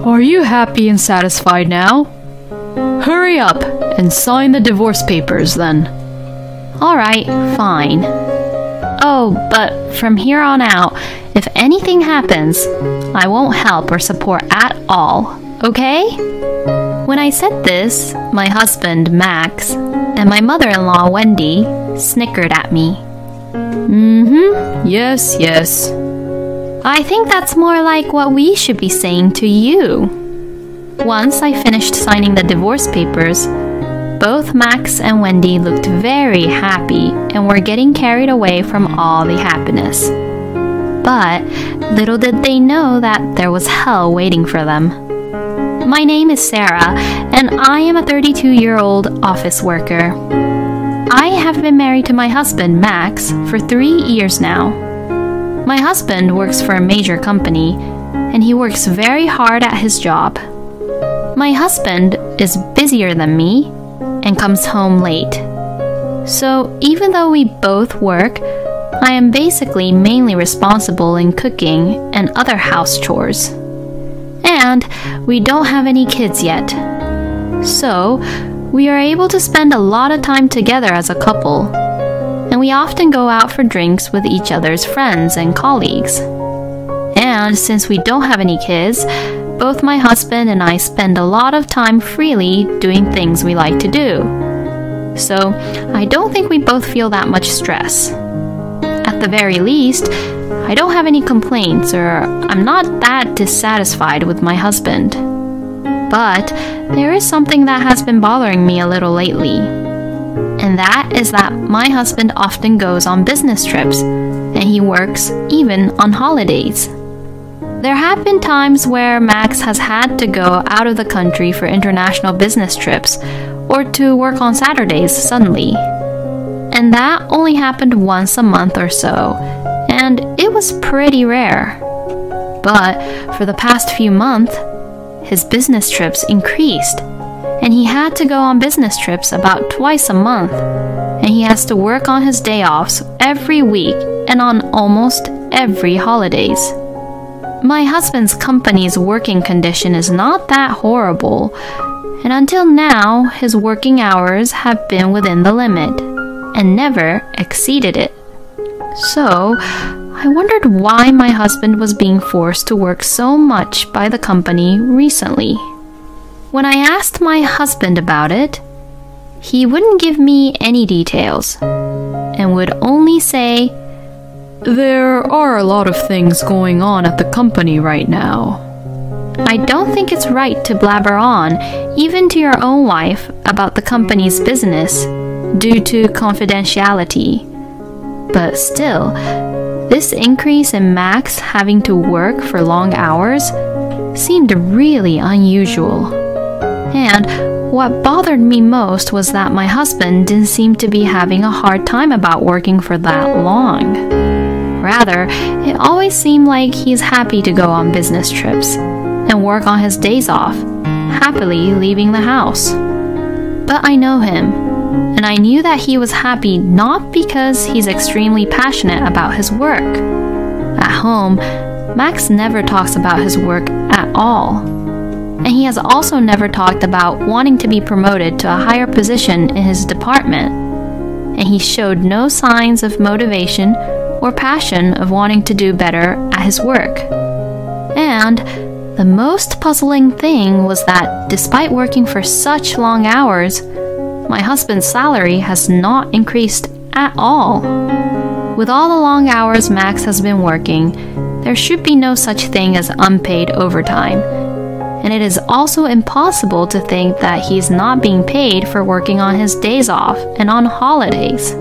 Are you happy and satisfied now? Hurry up and sign the divorce papers then. Alright, fine. Oh, but from here on out, if anything happens, I won't help or support at all, okay? When I said this, my husband, Max, and my mother-in-law, Wendy, snickered at me. Yes, yes. I think that's more like what we should be saying to you. Once I finished signing the divorce papers, both Max and Wendy looked very happy and were getting carried away from all the happiness. But little did they know that there was hell waiting for them. My name is Sarah, and I am a 32-year-old office worker. I have been married to my husband, Max, for 3 years now. My husband works for a major company, and he works very hard at his job. My husband is busier than me and comes home late. So even though we both work, I am basically mainly responsible in cooking and other house chores. And we don't have any kids yet. So we are able to spend a lot of time together as a couple. And we often go out for drinks with each other's friends and colleagues. And since we don't have any kids, both my husband and I spend a lot of time freely doing things we like to do. So I don't think we both feel that much stress. At the very least, I don't have any complaints or I'm not that dissatisfied with my husband. But there is something that has been bothering me a little lately. And that is that my husband often goes on business trips and he works even on holidays. There have been times where Max has had to go out of the country for international business trips or to work on Saturdays suddenly. And that only happened once a month or so, and it was pretty rare. But for the past few months, his business trips increased, and he had to go on business trips about twice a month, and he has to work on his day offs every week and on almost every holidays. My husband's company's working condition is not that horrible, and until now, his working hours have been within the limit and never exceeded it. So, I wondered why my husband was being forced to work so much by the company recently. When I asked my husband about it, he wouldn't give me any details and would only say, There are a lot of things going on at the company right now. I don't think it's right to blabber on, even to your own wife, about the company's business due to confidentiality. But still, this increase in Max having to work for long hours seemed really unusual. And what bothered me most was that my husband didn't seem to be having a hard time about working for that long. Rather, it always seemed like he's happy to go on business trips and work on his days off, happily leaving the house. But I know him, and I knew that he was happy not because he's extremely passionate about his work. At home, Max never talks about his work at all. And he has also never talked about wanting to be promoted to a higher position in his department. And he showed no signs of motivation or passion of wanting to do better at his work. And the most puzzling thing was that despite working for such long hours, my husband's salary has not increased at all. With all the long hours Max has been working, there should be no such thing as unpaid overtime. And it is also impossible to think that he's not being paid for working on his days off and on holidays.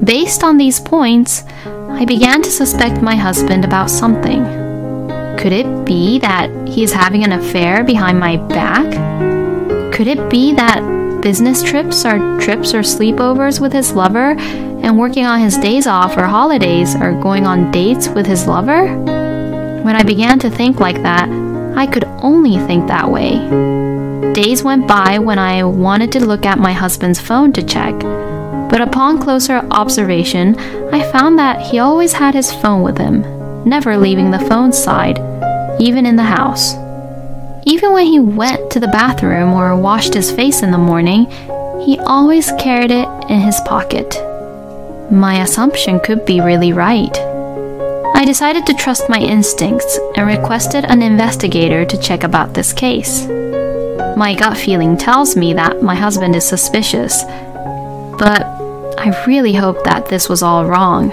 Based on these points, I began to suspect my husband about something. Could it be that he is having an affair behind my back? Could it be that business trips or sleepovers with his lover, and working on his days off or holidays are going on dates with his lover? When I began to think like that, I could only think that way. Days went by when I wanted to look at my husband's phone to check, but upon closer observation, I found that he always had his phone with him, never leaving the phone's side, even in the house. even when he went to the bathroom or washed his face in the morning, he always carried it in his pocket. My assumption could be really right. I decided to trust my instincts and requested an investigator to check about this case. My gut feeling tells me that my husband is suspicious, but I really hope that this was all wrong.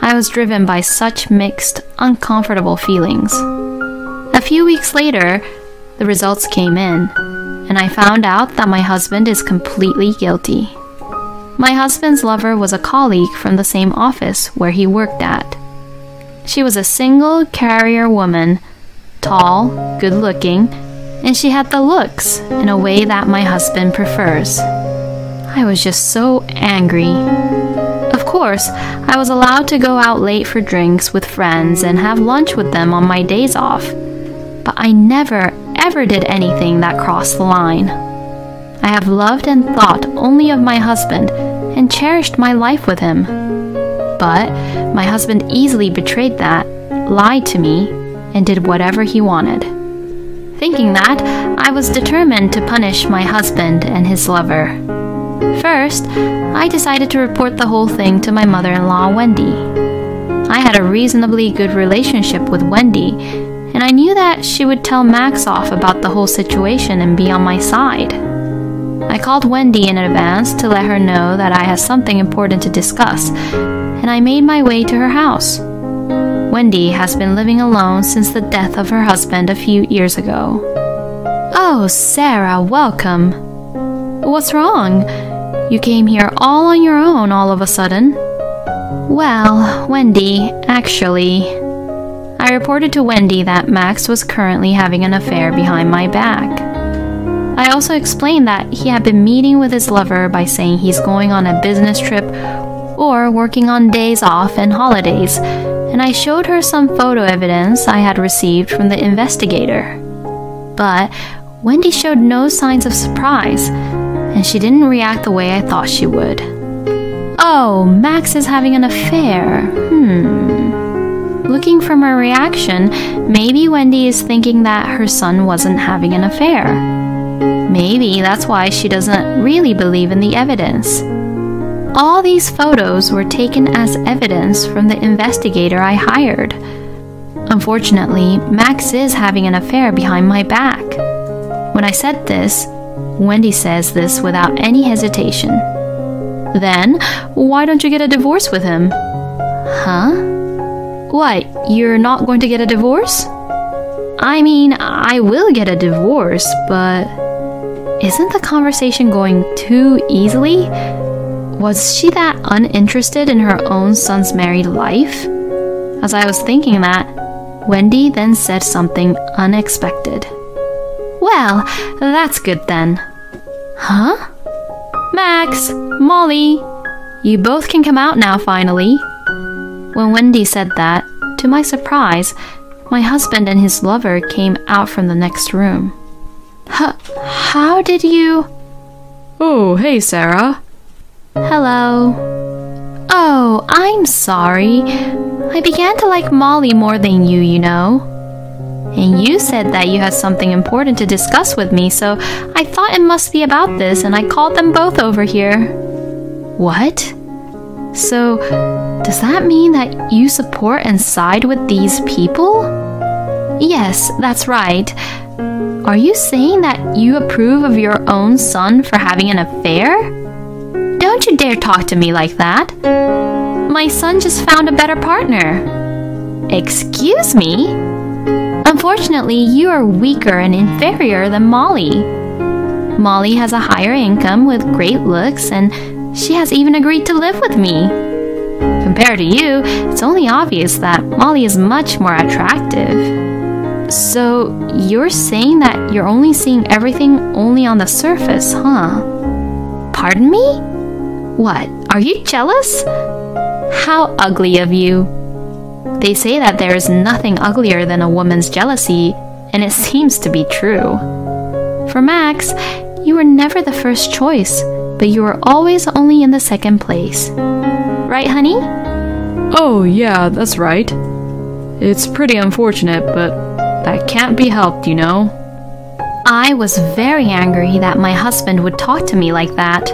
I was driven by such mixed, uncomfortable feelings. A few weeks later, the results came in, and I found out that my husband is completely guilty. My husband's lover was a colleague from the same office where he worked at. She was a single carrier woman, tall, good-looking, and she had the looks in a way that my husband prefers. I was just so angry. Of course, I was allowed to go out late for drinks with friends and have lunch with them on my days off, but I never, ever did anything that crossed the line. I have loved and thought only of my husband and cherished my life with him. But my husband easily betrayed that, lied to me, and did whatever he wanted. Thinking that, I was determined to punish my husband and his lover. First, I decided to report the whole thing to my mother-in-law, Wendy. I had a reasonably good relationship with Wendy, and I knew that she would tell Max off about the whole situation and be on my side. I called Wendy in advance to let her know that I had something important to discuss, and I made my way to her house. Wendy has been living alone since the death of her husband a few years ago. "Oh, Sarah, welcome. What's wrong? You came here all on your own all of a sudden." "Well, Wendy, actually..." I reported to Wendy that Max was currently having an affair behind my back. I also explained that he had been meeting with his lover by saying he's going on a business trip or working on days off and holidays, and I showed her some photo evidence I had received from the investigator. But Wendy showed no signs of surprise, and she didn't react the way I thought she would. "Oh, Max is having an affair. Looking from her reaction, maybe Wendy is thinking that her son wasn't having an affair. Maybe that's why she doesn't really believe in the evidence. All these photos were taken as evidence from the investigator I hired. Unfortunately, Max is having an affair behind my back." When I said this, Wendy says this without any hesitation. "Then, why don't you get a divorce with him?" "Huh? What, you're not going to get a divorce?" "I mean, I will get a divorce, but..." Isn't the conversation going too easily? Was she that uninterested in her own son's married life? As I was thinking that, Wendy then said something unexpected. "Well, that's good then." "Huh? Max, Molly, you both can come out now finally." When Wendy said that, to my surprise, my husband and his lover came out from the next room. How did you..." "Oh, hey, Sarah." "Hello." "Oh, I'm sorry. I began to like Molly more than you know. And you said that you had something important to discuss with me, so I thought it must be about this, and I called them both over here." "What? So, does that mean that you support and side with these people?" "Yes, that's right. Are you saying that you approve of your own son for having an affair? Don't you dare talk to me like that. My son just found a better partner." "Excuse me? Unfortunately, you are weaker and inferior than Molly. Molly has a higher income with great looks, and she has even agreed to live with me. Compared to you, it's only obvious that Molly is much more attractive." "So, you're saying that you're only seeing everything only on the surface, huh?" "Pardon me? What, are you jealous? How ugly of you. They say that there is nothing uglier than a woman's jealousy, and it seems to be true. For Max, you were never the first choice, but you were always only in the second place. Right, honey?" "Oh, yeah, that's right. It's pretty unfortunate, but that can't be helped, you know." I was very angry that my husband would talk to me like that.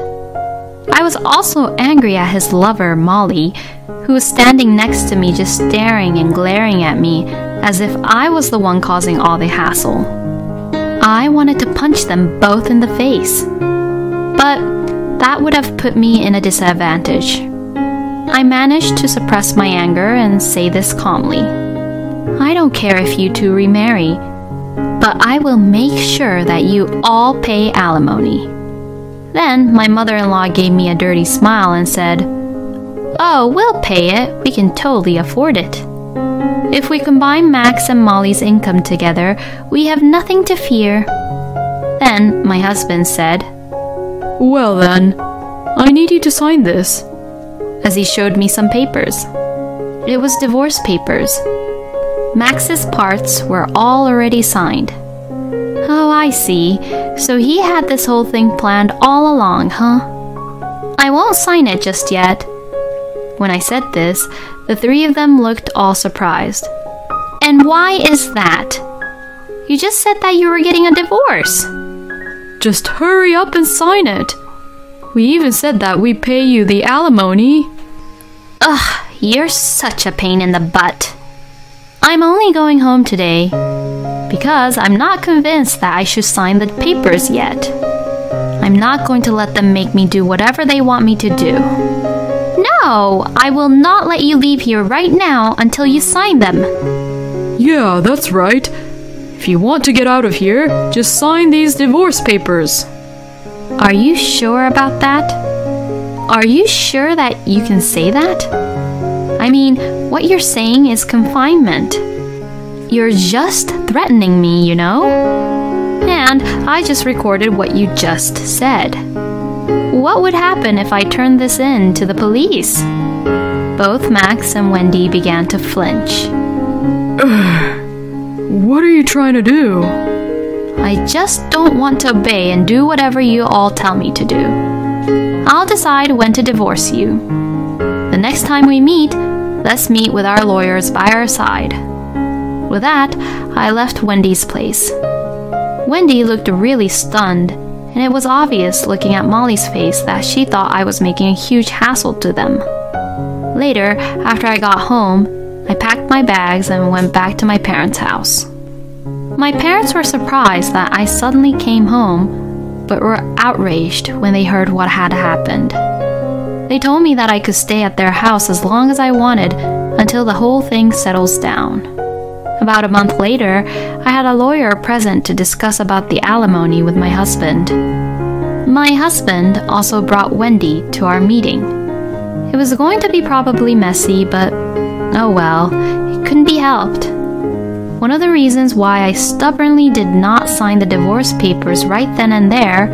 I was also angry at his lover, Molly, who was standing next to me just staring and glaring at me as if I was the one causing all the hassle. I wanted to punch them both in the face, but that would have put me in a disadvantage. I managed to suppress my anger and say this calmly. I don't care if you two remarry, but I will make sure that you all pay alimony. Then my mother-in-law gave me a dirty smile and said, "Oh, we'll pay it. We can totally afford it. If we combine Max and Molly's income together, we have nothing to fear." Then my husband said, "Well then, I need you to sign this," as he showed me some papers. It was divorce papers. Max's parts were all already signed. Oh, I see. So he had this whole thing planned all along, huh? I won't sign it just yet. When I said this, the three of them looked all surprised. And why is that? You just said that you were getting a divorce. Just hurry up and sign it. We even said that we pay you the alimony. Ugh, you're such a pain in the butt. I'm only going home today because I'm not convinced that I should sign the papers yet. I'm not going to let them make me do whatever they want me to do. No, I will not let you leave here right now until you sign them. Yeah, that's right. If you want to get out of here, just sign these divorce papers. Are you sure about that? Are you sure that you can say that? I mean, what you're saying is confinement. You're just threatening me, you know? And I just recorded what you just said. What would happen if I turned this in to the police? Both Max and Wendy began to flinch. What are you trying to do? I just don't want to obey and do whatever you all tell me to do. I'll decide when to divorce you. The next time we meet, let's meet with our lawyers by our side. With that, I left Wendy's place. Wendy looked really stunned, and it was obvious looking at Molly's face that she thought I was making a huge hassle to them. Later, after I got home, I packed my bags and went back to my parents' house. My parents were surprised that I suddenly came home, but were outraged when they heard what had happened. They told me that I could stay at their house as long as I wanted until the whole thing settles down. About a month later, I had a lawyer present to discuss about the alimony with my husband. My husband also brought Wendy to our meeting. It was going to be probably messy, but oh well, it couldn't be helped. One of the reasons why I stubbornly did not sign the divorce papers right then and there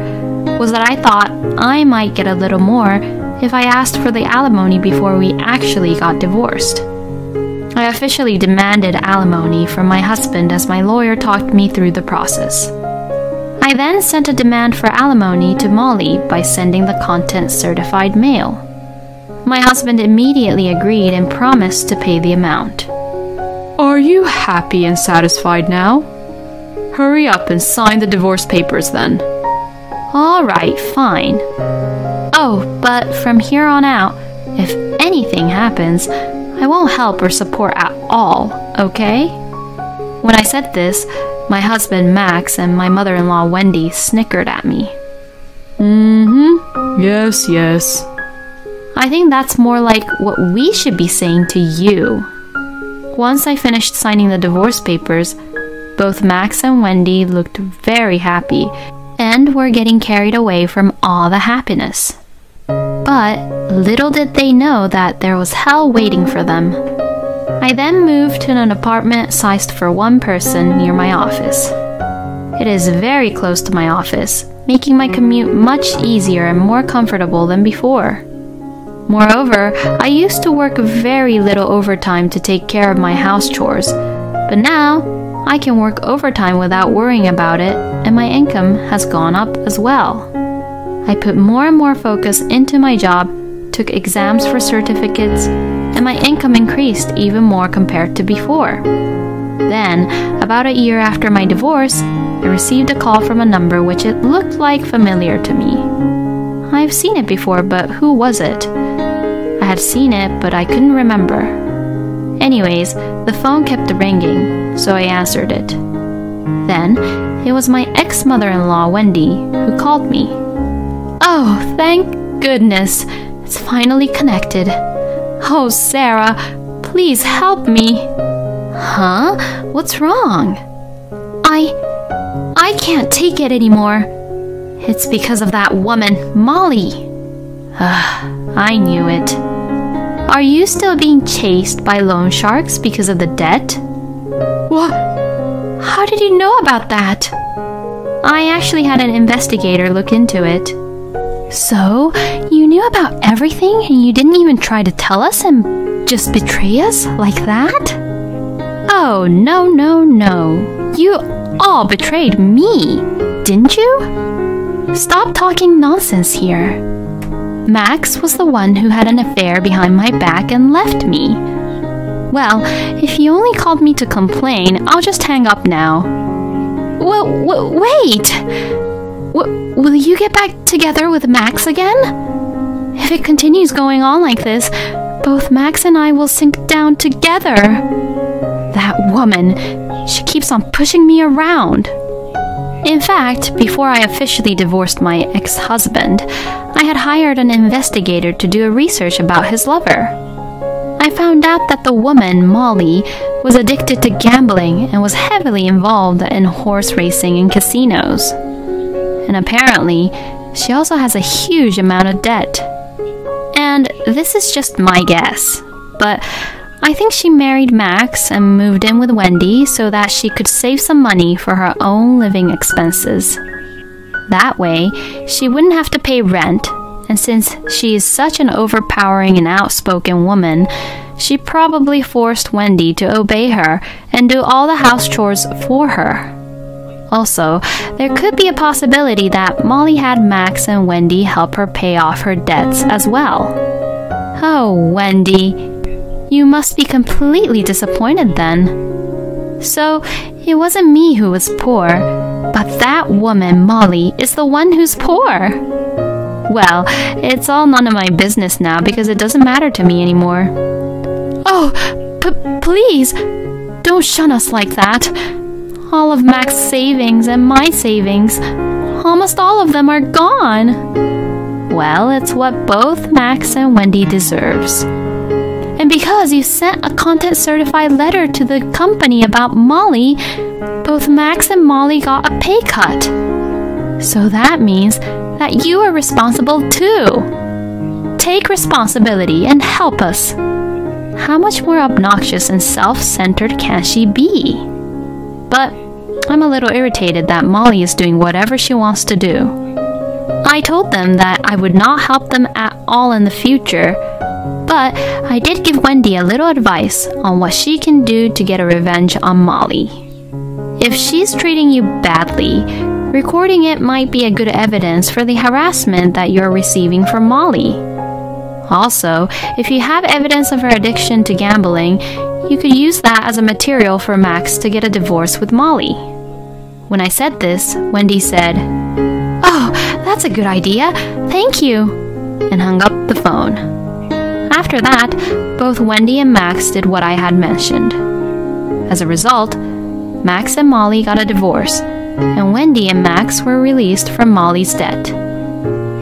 was that I thought I might get a little more if I asked for the alimony before we actually got divorced. I officially demanded alimony from my husband as my lawyer talked me through the process. I then sent a demand for alimony to Molly by sending the contents certified mail. My husband immediately agreed and promised to pay the amount. Are you happy and satisfied now? Hurry up and sign the divorce papers then. All right, fine. Oh, but from here on out, if anything happens, I won't help or support at all, okay? When I said this, my husband Max and my mother-in-law Wendy snickered at me. Yes, yes. I think that's more like what we should be saying to you. Once I finished signing the divorce papers, both Max and Wendy looked very happy and were getting carried away from all the happiness. But little did they know that there was hell waiting for them. I then moved to an apartment sized for one person near my office. It is very close to my office, making my commute much easier and more comfortable than before. Moreover, I used to work very little overtime to take care of my house chores, but now I can work overtime without worrying about it, and my income has gone up as well. I put more and more focus into my job, took exams for certificates, and my income increased even more compared to before. Then, about a year after my divorce, I received a call from a number which it looked like familiar to me. I've seen it before, but who was it? I had seen it, but I couldn't remember. Anyways, the phone kept ringing, so I answered it. Then, it was my ex-mother-in-law, Wendy, who called me. Oh, thank goodness, it's finally connected. Oh, Sarah, please help me. Huh? What's wrong? I can't take it anymore. It's because of that woman, Molly. I knew it. Are you still being chased by loan sharks because of the debt? What? How did you know about that? I actually had an investigator look into it. So, you knew about everything and you didn't even try to tell us and just betray us like that? Oh, no, no, no. You all betrayed me, didn't you? Stop talking nonsense here. Max was the one who had an affair behind my back and left me. Well, if you only called me to complain, I'll just hang up now. Wait! Will you get back together with Max again? If it continues going on like this, both Max and I will sink down together. That woman, she keeps on pushing me around. In fact, before I officially divorced my ex-husband, I had hired an investigator to do a research about his lover. I found out that the woman, Molly, was addicted to gambling and was heavily involved in horse racing and casinos. And apparently, she also has a huge amount of debt. And this is just my guess, but I think she married Max and moved in with Wendy so that she could save some money for her own living expenses. That way, she wouldn't have to pay rent, and since she is such an overpowering and outspoken woman, she probably forced Wendy to obey her and do all the house chores for her. Also, there could be a possibility that Molly had Max and Wendy help her pay off her debts as well. Oh, Wendy, you must be completely disappointed then. So, it wasn't me who was poor, but that woman, Molly, is the one who's poor. Well, it's all none of my business now because it doesn't matter to me anymore. Oh, please, don't shun us like that. All of Max's savings and my savings, almost all of them are gone. Well, it's what both Max and Wendy deserves. And because you sent a content-certified letter to the company about Molly, both Max and Molly got a pay cut. So that means that you are responsible too. Take responsibility and help us. How much more obnoxious and self-centered can she be? But I'm a little irritated that Molly is doing whatever she wants to do. I told them that I would not help them at all in the future, but I did give Wendy a little advice on what she can do to get a revenge on Molly. If she's treating you badly, recording it might be a good evidence for the harassment that you're receiving from Molly. Also, if you have evidence of her addiction to gambling, you could use that as a material for Max to get a divorce with Molly. When I said this, Wendy said, "Oh, that's a good idea. Thank you," and hung up the phone. After that, both Wendy and Max did what I had mentioned. As a result, Max and Molly got a divorce, and Wendy and Max were released from Molly's debt.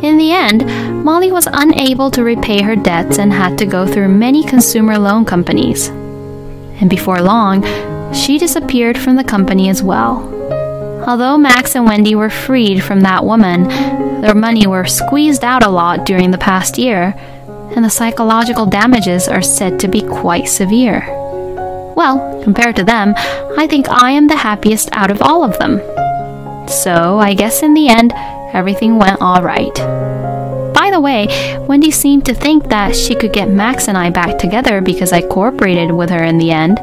In the end, Molly was unable to repay her debts and had to go through many consumer loan companies. And before long, she disappeared from the company as well. Although Max and Wendy were freed from that woman, their money were squeezed out a lot during the past year, and the psychological damages are said to be quite severe. Well, compared to them, I think I am the happiest out of all of them. So, I guess in the end, everything went all right. By the way, Wendy seemed to think that she could get Max and I back together because I cooperated with her in the end,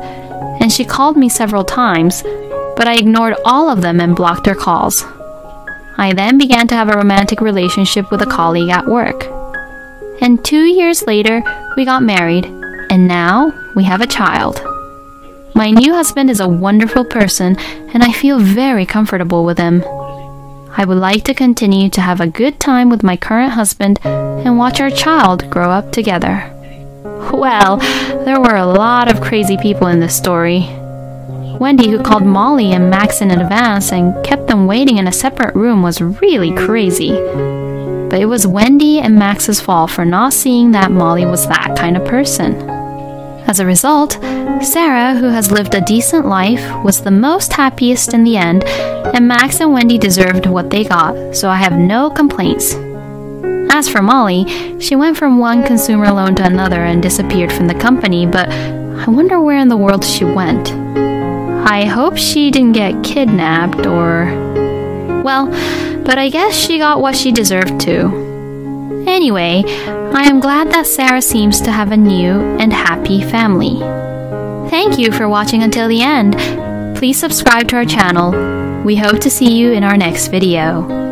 and she called me several times, but I ignored all of them and blocked her calls. I then began to have a romantic relationship with a colleague at work. And 2 years later, we got married, and now we have a child. My new husband is a wonderful person, and I feel very comfortable with him. I would like to continue to have a good time with my current husband and watch our child grow up together. Well, there were a lot of crazy people in this story. Wendy, who called Molly and Max in advance and kept them waiting in a separate room, was really crazy. But it was Wendy and Max's fault for not seeing that Molly was that kind of person. As a result, Sarah, who has lived a decent life, was the most happiest in the end, and Max and Wendy deserved what they got, so I have no complaints. As for Molly, she went from one consumer loan to another and disappeared from the company, but I wonder where in the world she went. I hope she didn't get kidnapped or... Well, but I guess she got what she deserved too. Anyway, I am glad that Sarah seems to have a new and happy family. Thank you for watching until the end. Please subscribe to our channel. We hope to see you in our next video.